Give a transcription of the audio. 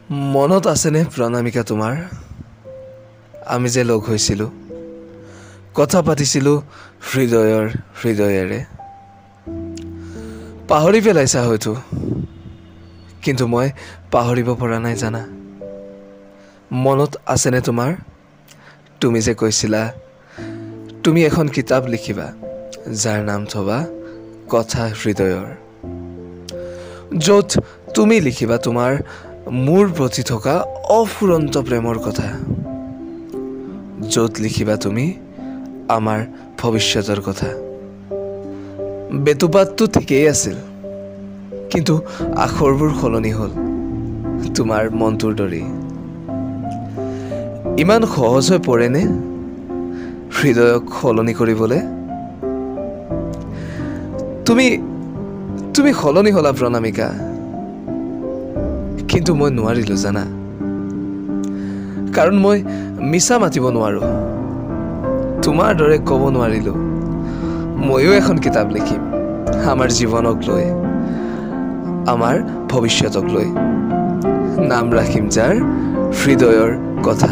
মনত আছেনে প্ৰণামিকা তোমাৰ আমি যে লগ হৈছিলোঁ কথা পাতিছিলোঁ হৃদয়েৰে পাহৰি পেলাইছা হয়তো কিন্তু মই পাহৰিব পৰা নাই জানা মনত আছেনে তোমাৰ তুমি যে কৈছিলা তুমি এখন কিতাপ লিখিবা যাৰ নাম থবা কথা হৃদয়ৰ য'ত তুমি লিখিবা তোমাৰ মোৰ প্ৰতি থকা অফুৰন্ত প্ৰেমৰ কথা য'ত লিখিবা তুমি আমাৰ ভৱিষ্যতৰ কথা বেতুপাতটো ঠিকেই আছিল কিন্তু আখৰবোৰ সলনি হ'ল তোমাৰ মনটোৰ দৰেই ইমান সহজ হৈ পৰেনে হৃদয়ক সলনি কৰিবলৈ তুমি সলনি হ'লা প্ৰণামিকা কিন্তু মই নোৱাৰিলোঁ জানা কাৰণ মই মিছা মাতিব নোৱাৰোঁ তোমাৰ দৰে ক'ব নোৱাৰিলোঁ ময়ো এখন কিতাপ লিখিম আমাৰ জীৱনক লৈ আমাৰ ভৱিষ্যতক লৈ নাম ৰাখিম যাৰ হৃদয়ৰ কথা